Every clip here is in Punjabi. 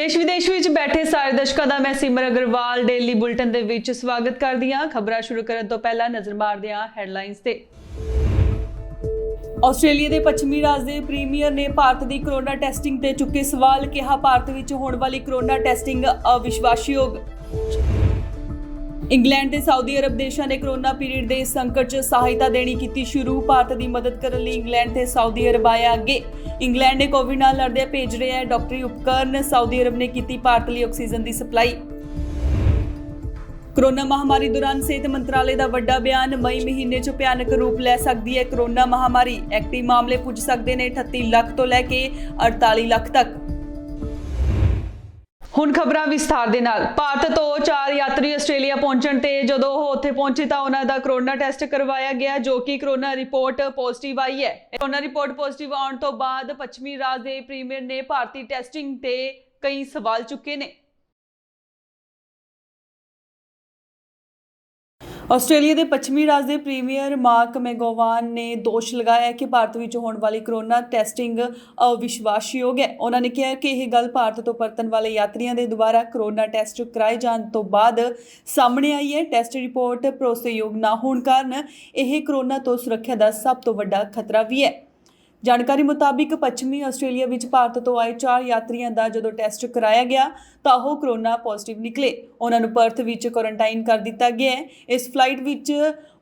देश विदेश ਵਿੱਚ ਬੈਠੇ ਸਾਰੇ ਦਰਸ਼ਕਾਂ ਦਾ ਮੈਂ ਸਿਮਰ ਅਗਰਵਾਲ ਡੇਲੀ ਬੁਲਟਨ ਦੇ ਵਿੱਚ ਸਵਾਗਤ ਕਰਦੀ ਹਾਂ। ਖਬਰਾਂ ਸ਼ੁਰੂ ਕਰਨ ਤੋਂ ਪਹਿਲਾਂ ਨਜ਼ਰ ਮਾਰਦੇ ਹਾਂ ਹੈਡਲਾਈਨਸ ਤੇ। ਆਸਟ੍ਰੇਲੀਆ ਦੇ ਪੱਛਮੀ ਰਾਜ ਦੇ ਪ੍ਰੀਮੀਅਰ ਨੇ ਭਾਰਤ ਦੀ ਕਰੋਨਾ ਟੈਸਟਿੰਗ ਤੇ ਚੁੱਕੇ ਸਵਾਲ। ਕਿਹਾ ਭਾਰਤ ਵਿੱਚ ਹੋਣ ਵਾਲੀ ਕਰੋਨਾ ਟੈਸਟਿੰਗ ਅਵਿਸ਼ਵਾਸਯੋਗ। ਇੰਗਲੈਂਡ ਤੇ ਸਾਊਦੀ ਅਰਬ ਦੇਸ਼ਾਂ ਨੇ ਕਰੋਨਾ ਪੀਰੀਅਡ ਦੇ ਸੰਕਟ 'ਚ ਸਹਾਇਤਾ ਦੇਣੀ ਕੀਤੀ ਸ਼ੁਰੂ। ਭਾਰਤ ਦੀ ਮਦਦ ਕਰਨ ਲਈ ਇੰਗਲੈਂਡ ਤੇ ਸਾਊਦੀ ਅਰਬ ਆਇਆ ਅੱਗੇ। ਇੰਗਲੈਂਡ ਨੇ ਕੋਵਿਡ ਨਾਲ ਲੜਦਿਆਂ ਭੇਜ ਰਿਹਾ ਹੈ ਡਾਕਟਰੀ ਉਪਕਰਨ। ਸਾਊਦੀ ਅਰਬ ਨੇ ਕੀਤੀ ਭਾਰਤ ਲਈ ਆਕਸੀਜਨ ਦੀ ਸਪਲਾਈ। ਕਰੋਨਾ ਮਹਾਮਾਰੀ ਦੌਰਾਨ ਸਿਹਤ ਮੰਤਰਾਲੇ ਦਾ ਵੱਡਾ ਬਿਆਨ। ਮਈ ਮਹੀਨੇ 'ਚ ਭਿਆਨਕ ਰੂਪ ਲੈ ਸਕਦੀ ਹੈ ਕਰੋਨਾ ਮਹਾਮਾਰੀ। ਐਕਟਿਵ ਮਾਮਲੇ ਪੁੱਜ ਸਕਦੇ ਨੇ 38 ਲੱਖ ਤੋਂ ਲੈ ਕੇ 48 ਲੱਖ ਤੱਕ। ਹੁਣ ਖਬਰਾਂ ਵਿਸਥਾਰ ਦੇ ਨਾਲ। ਭਾਰਤ ਤੋਂ 4 ਯਾਤਰੀ ਆਸਟ੍ਰੇਲੀਆ ਪਹੁੰਚਣ ਤੇ ਜਦੋਂ ਉਹ ਉੱਥੇ ਪਹੁੰਚੇ ਤਾਂ ਉਹਨਾਂ ਦਾ ਕਰੋਨਾ ਟੈਸਟ ਕਰਵਾਇਆ ਗਿਆ, ਜੋ ਕਿ ਕਰੋਨਾ ਰਿਪੋਰਟ ਪੋਜ਼ਿਟਿਵ ਆਈ ਹੈ। ਕਰੋਨਾ ਰਿਪੋਰਟ ਪੋਜ਼ਿਟਿਵ ਆਉਣ ਤੋਂ ਬਾਅਦ ਪੱਛਮੀ ਰਾਜ ਦੇ ਪ੍ਰੀਮੀਅਰ ਨੇ ਭਾਰਤੀ ਟੈਸਟਿੰਗ ਤੇ ਕਈ ਸਵਾਲ ਚੁੱਕੇ ਨੇ। ਆਸਟ੍ਰੇਲੀਆ ਦੇ ਪੱਛਮੀ ਰਾਜ ਦੇ ਪ੍ਰੀਮੀਅਰ ਮਾਰਕ ਮੈਗੋਵਾਨ ਨੇ ਦੋਸ਼ ਲਗਾਇਆ ਕਿ ਭਾਰਤ ਵਿੱਚ ਹੋਣ ਵਾਲੀ ਕਰੋਨਾ ਟੈਸਟਿੰਗ ਅਵਿਸ਼ਵਾਸਯੋਗ ਹੈ। ਉਹਨਾਂ ਨੇ ਕਿਹਾ ਕਿ ਇਹ ਗੱਲ ਭਾਰਤ ਤੋਂ ਪਰਤਣ ਵਾਲੇ ਯਾਤਰੀਆਂ ਦੇ ਦੁਆਰਾ ਕਰੋਨਾ ਟੈਸਟ ਕਰਾਏ ਜਾਣ ਤੋਂ ਬਾਅਦ ਸਾਹਮਣੇ ਆਈ ਹੈ। ਟੈਸਟ ਰਿਪੋਰਟ ਭਰੋਸੇਯੋਗ ਨਾ ਹੋਣ ਕਾਰਨ ਇਹ ਕਰੋਨਾ ਤੋਂ ਸੁਰੱਖਿਆ ਦਾ ਸਭ ਤੋਂ ਵੱਡਾ ਖਤਰਾ ਵੀ ਹੈ। ਜਾਣਕਾਰੀ ਮੁਤਾਬਿਕ ਪੱਛਮੀ ਆਸਟ੍ਰੇਲੀਆ ਵਿੱਚ ਭਾਰਤ ਤੋਂ ਆਏ 4 ਯਾਤਰੀਆਂ ਦਾ ਜਦੋਂ ਟੈਸਟ ਕਰਾਇਆ ਗਿਆ ਤਾਂ ਉਹ ਕਰੋਨਾ ਪੋਜ਼ਿਟਿਵ ਨਿਕਲੇ। ਉਹਨਾਂ ਨੂੰ ਪਰਥ ਵਿੱਚ ਕੁਆਰੰਟਾਈਨ ਕਰ ਦਿੱਤਾ ਗਿਆ ਹੈ। ਇਸ ਫਲਾਈਟ ਵਿੱਚ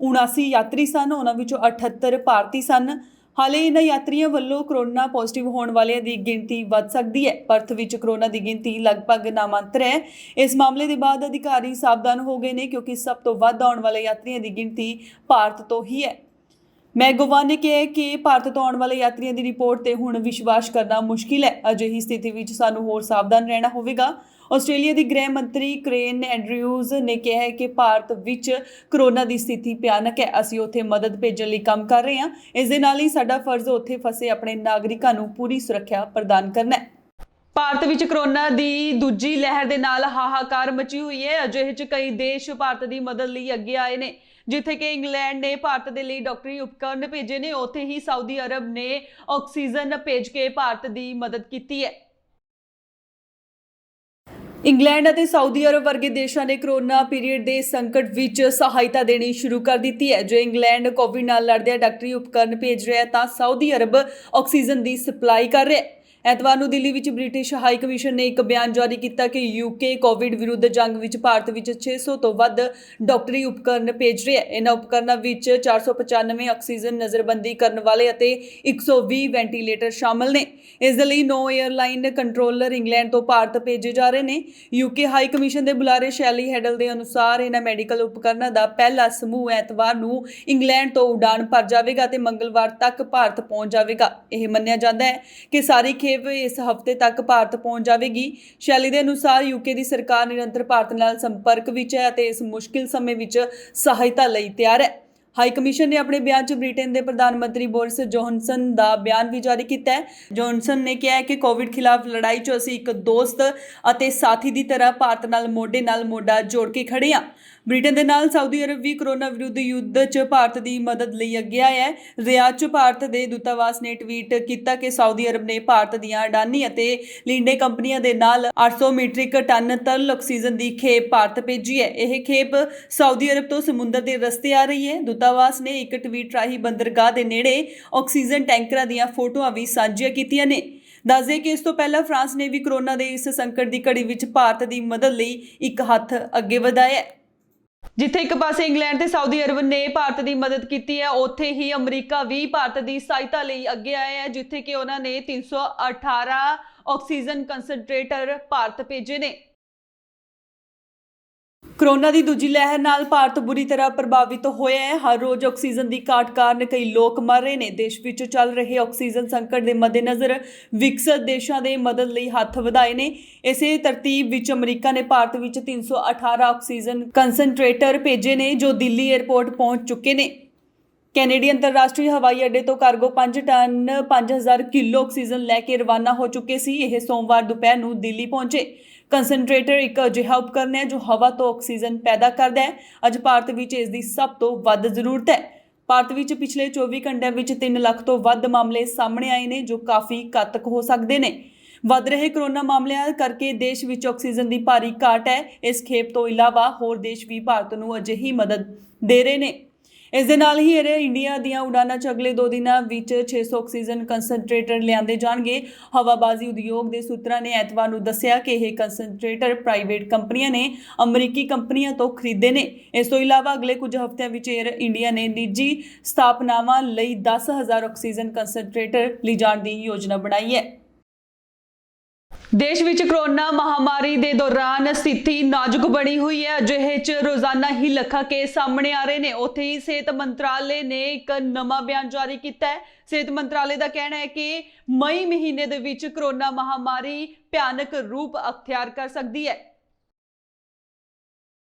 79 ਯਾਤਰੀ ਸਨ, ਉਹਨਾਂ ਵਿੱਚੋਂ 78 ਭਾਰਤੀ ਸਨ। ਹਾਲੇ ਇਹਨਾਂ ਯਾਤਰੀਆਂ ਵੱਲੋਂ ਕਰੋਨਾ ਪੋਜ਼ਿਟਿਵ ਹੋਣ ਵਾਲਿਆਂ ਦੀ ਗਿਣਤੀ ਵੱਧ ਸਕਦੀ ਹੈ। ਪਰਥ ਵਿੱਚ ਕਰੋਨਾ ਦੀ ਗਿਣਤੀ ਲਗਭਗ ਨਾਮਾਂਤਰ ਹੈ। ਇਸ ਮਾਮਲੇ ਦੇ ਬਾਅਦ ਅਧਿਕਾਰੀ ਸਾਵਧਾਨ ਹੋ ਗਏ ਨੇ, ਕਿਉਂਕਿ ਸਭ ਤੋਂ ਵੱਧ ਆਉਣ ਵਾਲੇ ਯਾਤਰੀਆਂ ਦੀ ਗਿਣਤੀ ਭਾਰਤ ਤੋਂ ਹੀ ਹੈ। ਮੈਗੋਵਾਨ ਨੇ ਕਿਹਾ ਕਿ ਭਾਰਤ ਤੋਂ ਆਉਣ ਵਾਲੇ ਯਾਤਰੀਆਂ ਦੀ ਰਿਪੋਰਟ ਤੇ ਹੁਣ ਵਿਸ਼ਵਾਸ ਕਰਨਾ ਮੁਸ਼ਕਿਲ ਹੈ। ਅਜਿਹੀ ਸਥਿਤੀ ਵਿੱਚ ਸਾਨੂੰ ਹੋਰ ਸਾਵਧਾਨ ਰਹਿਣਾ ਹੋਵੇਗਾ। ਆਸਟ੍ਰੇਲੀਆ ਦੀ ਗ੍ਰਹਿ ਮੰਤਰੀ ਕੇਰਨ ਐਂਡਰਿਊਜ਼ ਨੇ ਕਿਹਾ ਹੈ ਕਿ ਭਾਰਤ ਵਿੱਚ ਕਰੋਨਾ ਦੀ ਸਥਿਤੀ ਭਿਆਨਕ ਹੈ। ਅਸੀਂ ਉੱਥੇ ਮਦਦ ਭੇਜਣ ਲਈ ਕੰਮ ਕਰ ਰਹੇ ਹਾਂ। ਇਸ ਦੇ ਨਾਲ ਹੀ ਸਾਡਾ ਫਰਜ਼ ਉੱਥੇ ਫਸੇ ਆਪਣੇ ਨਾਗਰਿਕਾਂ ਨੂੰ ਪੂਰੀ ਸੁਰੱਖਿਆ ਪ੍ਰਦਾਨ ਕਰਨਾ ਹੈ। ਭਾਰਤ ਵਿੱਚ ਕਰੋਨਾ ਦੀ ਦੂਜੀ ਲਹਿਰ ਦੇ ਨਾਲ ਹਾਹਾਕਾਰ ਮਚੀ ਹੋਈ ਹੈ। ਅਜਿਹੇ 'ਚ ਕਈ ਦੇਸ਼ ਭਾਰਤ ਦੀ ਮਦਦ ਲਈ ਅੱਗੇ ਆਏ ਨੇ। ਜਿੱਥੇ ਕਿ ਇੰਗਲੈਂਡ ਨੇ ਭਾਰਤ ਦੇ ਲਈ ਡਾਕਟਰੀ ਉਪਕਰਨ ਭੇਜੇ ਨੇ, ਉੱਥੇ ਹੀ ਸਾਊਦੀ ਅਰਬ ਨੇ ਆਕਸੀਜਨ ਭੇਜ ਕੇ ਭਾਰਤ ਦੀ ਮਦਦ ਕੀਤੀ ਹੈ। ਇੰਗਲੈਂਡ ਅਤੇ ਸਾਊਦੀ ਅਰਬ ਵਰਗੇ ਦੇਸ਼ਾਂ ਨੇ ਕਰੋਨਾ ਪੀਰੀਅਡ ਦੇ ਸੰਕਟ ਵਿੱਚ ਸਹਾਇਤਾ ਦੇਣੀ ਸ਼ੁਰੂ ਕਰ ਦਿੱਤੀ ਹੈ। ਜੋ ਇੰਗਲੈਂਡ ਕੋਵਿਡ ਨਾਲ ਲੜਦਿਆਂ ਡਾਕਟਰੀ ਉਪਕਰਨ ਭੇਜ ਰਿਹਾ ਤਾਂ ਸਾਊਦੀ ਅਰਬ ਆਕਸੀਜਨ ਦੀ ਸਪਲਾਈ ਕਰ ਰਿਹਾ ਹੈ। ਐਤਵਾਰ ਨੂੰ ਦਿੱਲੀ ਵਿੱਚ ਬ੍ਰਿਟਿਸ਼ ਹਾਈ ਕਮਿਸ਼ਨ ਨੇ ਇੱਕ ਬਿਆਨ ਜਾਰੀ ਕੀਤਾ ਕਿ ਯੂਕੇ ਕੋਵਿਡ ਵਿਰੁੱਧ ਜੰਗ ਵਿੱਚ ਭਾਰਤ ਵਿੱਚ 600 ਤੋਂ ਵੱਧ ਡਾਕਟਰੀ ਉਪਕਰਨ ਭੇਜ ਰਿਹਾ ਹੈ। ਇਹਨਾਂ ਉਪਕਰਨਾਂ ਵਿੱਚ 495 ਆਕਸੀਜਨ ਨਜ਼ਰਬੰਦੀ ਕਰਨ ਵਾਲੇ ਅਤੇ 120 ਵੈਂਟੀਲੇਟਰ ਸ਼ਾਮਲ ਨੇ। ਇਸ ਦੇ ਲਈ 9 에ਅਰਲਾਈਨ ਕੰਟਰੋਲਰ ਇੰਗਲੈਂਡ ਤੋਂ ਭਾਰਤ ਭੇਜੇ ਜਾ ਰਹੇ ਨੇ। ਯੂਕੇ ਹਾਈ ਕਮਿਸ਼ਨ ਦੇ ਬੁਲਾਰੇ ਸ਼ੈਲੀ ਹੈਡਲ ਦੇ ਅਨੁਸਾਰ ਇਹਨਾਂ ਮੈਡੀਕਲ ਉਪਕਰਨਾਂ ਦਾ ਪਹਿਲਾ ਸਮੂਹ ਐਤਵਾਰ ਨੂੰ ਇੰਗਲੈਂਡ ਤੋਂ ਉਡਾਨ ਭਰ ਜਾਵੇਗਾ ਅਤੇ ਮੰਗਲਵਾਰ ਤੱਕ ਭਾਰਤ ਪਹੁੰਚ ਜਾਵੇਗਾ। ਇਹ ਮੰਨਿਆ ਜਾਂਦਾ ਹੈ ਕਿ ਸਾਰੀ ਇਸ ਹਫ਼ਤੇ ਤੱਕ ਭਾਰਤ ਪਹੁੰਚ ਜਾਵੇਗੀ। ਸ਼ੈਲੀ ਦੇ ਅਨੁਸਾਰ ਯੂਕੇ ਦੀ ਸਰਕਾਰ ਨਿਰੰਤਰ ਭਾਰਤ ਨਾਲ ਸੰਪਰਕ ਵਿੱਚ ਹੈ ਅਤੇ ਇਸ ਮੁਸ਼ਕਿਲ ਸਮੇਂ ਵਿੱਚ ਸਹਾਇਤਾ ਲਈ ਤਿਆਰ ਹੈ। ਹਾਈ ਕਮਿਸ਼ਨ ਨੇ ਆਪਣੇ ਬਿਆਨ 'ਚ ਬ੍ਰਿਟੇਨ ਦੇ ਪ੍ਰਧਾਨ ਮੰਤਰੀ ਬੋਰਿਸ ਜੌਨਸਨ ਦਾ ਬਿਆਨ ਵੀ ਜਾਰੀ ਕੀਤਾ ਹੈ। ਜੌਨਸਨ ਨੇ ਕਿਹਾ ਹੈ ਕਿ ਕੋਵਿਡ ਖਿਲਾਫ ਲੜਾਈ 'ਚ ਅਸੀਂ ਇੱਕ ਦੋਸਤ ਅਤੇ ਸਾਥੀ ਦੀ ਤਰ੍ਹਾਂ ਭਾਰਤ ਨਾਲ ਮੋਢਾ ਜੋੜ ਕੇ ਖੜੇ ਹਾਂ। ਬ੍ਰਿਟੇਨ ਦੇ ਨਾਲ ਸਾਊਦੀ ਅਰਬ ਵੀ ਕਰੋਨਾ ਵਿਰੁੱਧ ਯੁੱਧ 'ਚ ਭਾਰਤ ਦੀ ਮਦਦ ਲਈ ਅੱਗੇ ਆਇਆ ਹੈ। ਰਿਆਦ 'ਚ ਭਾਰਤ ਦੇ ਦੂਤਾਵਾਸ ਨੇ ਟਵੀਟ ਕੀਤਾ ਕਿ ਸਾਊਦੀ ਅਰਬ ਨੇ ਭਾਰਤ ਦੀਆਂ ਅਡਾਨੀ ਅਤੇ ਲਿੰਡੇ ਕੰਪਨੀਆਂ ਦੇ ਨਾਲ 800 ਮੀਟ੍ਰਿਕ ਟਨ ਤਰਲ ਆਕਸੀਜਨ ਦੀ ਖੇਪ ਭਾਰਤ ਭੇਜੀ ਹੈ। ਇਹ ਖੇਪ ਸਾਊਦੀ ਅਰਬ ਤੋਂ ਸਮੁੰਦਰ ਦੇ ਰਸਤੇ ਆ ਰਹੀ ਹੈ। ਦੂਤਾਵਾਸ ਨੇ ਇੱਕ ਟਵੀਟ ਰਾਹੀਂ ਬੰਦਰਗਾਹ ਦੇ ਨੇੜੇ ਆਕਸੀਜਨ ਟੈਂਕਰਾਂ ਦੀਆਂ ਫੋਟੋਆਂ ਵੀ ਸਾਂਝੀਆਂ ਕੀਤੀਆਂ ਨੇ। ਦੱਸਦੇ ਕਿ ਇਸ ਤੋਂ ਪਹਿਲਾਂ ਫਰਾਂਸ ਨੇ ਵੀ ਕਰੋਨਾ ਦੇ ਇਸ ਸੰਕਟ ਦੀ ਘੜੀ ਵਿੱਚ ਭਾਰਤ ਦੀ ਮਦਦ ਲਈ ਇੱਕ ਹੱਥ ਅੱਗੇ ਵਧਾਇਆ ਹੈ। ਜਿੱਥੇ ਇੱਕ ਪਾਸੇ ਇੰਗਲੈਂਡ ਤੇ ਸਾਊਦੀ ਅਰਬ ਨੇ ਭਾਰਤ ਦੀ ਮਦਦ ਕੀਤੀ ਹੈ, ਉੱਥੇ ਹੀ ਅਮਰੀਕਾ ਵੀ ਭਾਰਤ ਦੀ ਸਹਾਇਤਾ ਲਈ ਅੱਗੇ ਆਇਆ ਹੈ। ਜਿੱਥੇ ਕਿ ਉਹਨਾਂ ਨੇ 318 ਆਕਸੀਜਨ ਕੰਸੈਂਟਰੇਟਰ ਭਾਰਤ ਭੇਜੇ ਨੇ। ਕਰੋਨਾ ਦੀ ਦੂਜੀ ਲਹਿਰ ਨਾਲ ਭਾਰਤ ਬੁਰੀ ਤਰ੍ਹਾਂ ਪ੍ਰਭਾਵਿਤ ਹੋਇਆ ਹੈ। ਹਰ ਰੋਜ਼ ਆਕਸੀਜਨ ਦੀ ਘਾਟ ਕਾਰਨ ਕਈ ਲੋਕ ਮਰ ਰਹੇ ਨੇ। ਦੇਸ਼ ਵਿੱਚ ਚੱਲ ਰਹੇ ਆਕਸੀਜਨ ਸੰਕਟ ਦੇ ਮੱਦੇਨਜ਼ਰ ਵਿਕਸਤ ਦੇਸ਼ਾਂ ਦੇ ਮਦਦ ਲਈ ਹੱਥ ਵਧਾਏ ਨੇ। ਇਸੇ ਤਰਤੀਬ ਵਿੱਚ ਅਮਰੀਕਾ ਨੇ ਭਾਰਤ ਵਿੱਚ 318 ਆਕਸੀਜਨ ਕੰਸੈਂਟਰੇਟਰ ਭੇਜੇ ਨੇ, ਜੋ ਦਿੱਲੀ ਏਅਰਪੋਰਟ ਪਹੁੰਚ ਚੁੱਕੇ ਨੇ। ਕੈਨੇਡੀ ਅੰਤਰਰਾਸ਼ਟਰੀ ਹਵਾਈ ਅੱਡੇ ਤੋਂ ਕਾਰਗੋ 5 ਟਨ 5000 ਕਿਲੋ ਆਕਸੀਜਨ ਲੈ ਕੇ ਰਵਾਨਾ ਹੋ ਚੁੱਕੇ ਸੀ। ਇਹ ਸੋਮਵਾਰ ਦੁਪਹਿਰ ਨੂੰ ਦਿੱਲੀ ਪਹੁੰਚੇ। ਕੰਸੈਂਟਰੇਟਰ ਇੱਕ ਅਜਿਹਾ ਉਪਕਰਨ ਹੈ ਜੋ ਹਵਾ ਤੋਂ ਆਕਸੀਜਨ ਪੈਦਾ ਕਰਦਾ ਹੈ। ਅੱਜ ਭਾਰਤ ਵਿੱਚ ਇਸ ਦੀ ਸਭ ਤੋਂ ਵੱਧ ਜ਼ਰੂਰਤ ਹੈ। ਭਾਰਤ ਵਿੱਚ ਪਿਛਲੇ 24 ਘੰਟਿਆਂ ਵਿੱਚ 3 ਲੱਖ ਤੋਂ ਵੱਧ ਮਾਮਲੇ ਸਾਹਮਣੇ ਆਏ ਨੇ, ਜੋ ਕਾਫੀ ਘਾਤਕ ਹੋ ਸਕਦੇ ਨੇ। ਵੱਧ ਰਹੇ ਕਰੋਨਾ ਮਾਮਲਿਆਂ ਕਰਕੇ ਦੇਸ਼ ਵਿੱਚ ਆਕਸੀਜਨ ਦੀ ਭਾਰੀ ਘਾਟ ਹੈ। ਇਸ ਖੇਪ ਤੋਂ ਇਲਾਵਾ ਹੋਰ ਦੇਸ਼ ਵੀ ਭਾਰਤ ਨੂੰ ਅਜਿਹੀ ਮਦਦ ਦੇ ਰਹੇ ਨੇ। ਇਸ ਦੇ ਨਾਲ ਹੀ ਏਅਰ ਇੰਡੀਆ ਦੀਆਂ ਉਡਾਨਾਂ 'ਚ ਅਗਲੇ 2 ਦਿਨਾਂ ਵਿੱਚ 600 ਆਕਸੀਜਨ ਕੰਸਨਟ੍ਰੇਟਰ ਲਿਆਂਦੇ ਜਾਣਗੇ। ਹਵਾਬਾਜ਼ੀ ਉਦਯੋਗ ਦੇ ਸੂਤਰਾਂ ਨੇ ਐਤਵਾਰ ਨੂੰ ਦੱਸਿਆ ਕਿ ਇਹ ਕੰਸਨਟ੍ਰੇਟਰ ਪ੍ਰਾਈਵੇਟ ਕੰਪਨੀਆਂ ਨੇ ਅਮਰੀਕੀ ਕੰਪਨੀਆਂ ਤੋਂ ਖਰੀਦੇ ਨੇ। ਇਸ ਤੋਂ ਇਲਾਵਾ ਅਗਲੇ ਕੁਝ ਹਫ਼ਤਿਆਂ ਵਿੱਚ ਏਅਰ ਇੰਡੀਆ ਨੇ ਨਿੱਜੀ ਸਥਾਪਨਾਵਾਂ ਲਈ 10,000 ਆਕਸੀਜਨ ਕੰਸਨਟ੍ਰੇਟਰ ਲਿਜਾਣ ਦੀ ਯੋਜਨਾ ਬਣਾਈ ਹੈ। ਦੇਸ਼ ਵਿੱਚ ਕੋਰੋਨਾ ਮਹਾਮਾਰੀ ਦੇ ਦੌਰਾਨ ਸਥਿਤੀ ਨਾਜ਼ੁਕ ਬਣੀ ਹੋਈ ਹੈ। ਅਜਿਹੇ 'ਚ ਰੋਜ਼ਾਨਾ ਹੀ ਲੱਖਾਂ ਕੇਸ ਸਾਹਮਣੇ ਆ ਰਹੇ ਨੇ। ਉੱਥੇ ਹੀ ਸਿਹਤ ਮੰਤਰਾਲੇ ਨੇ ਇੱਕ ਨਵਾਂ ਬਿਆਨ ਜਾਰੀ ਕੀਤਾ ਹੈ। ਸਿਹਤ ਮੰਤਰਾਲੇ ਦਾ ਕਹਿਣਾ ਹੈ ਕਿ ਮਈ ਮਹੀਨੇ ਦੇ ਵਿੱਚ ਕੋਰੋਨਾ ਮਹਾਮਾਰੀ ਭਿਆਨਕ ਰੂਪ ਅਖਤਿਆਰ ਕਰ ਸਕਦੀ ਹੈ।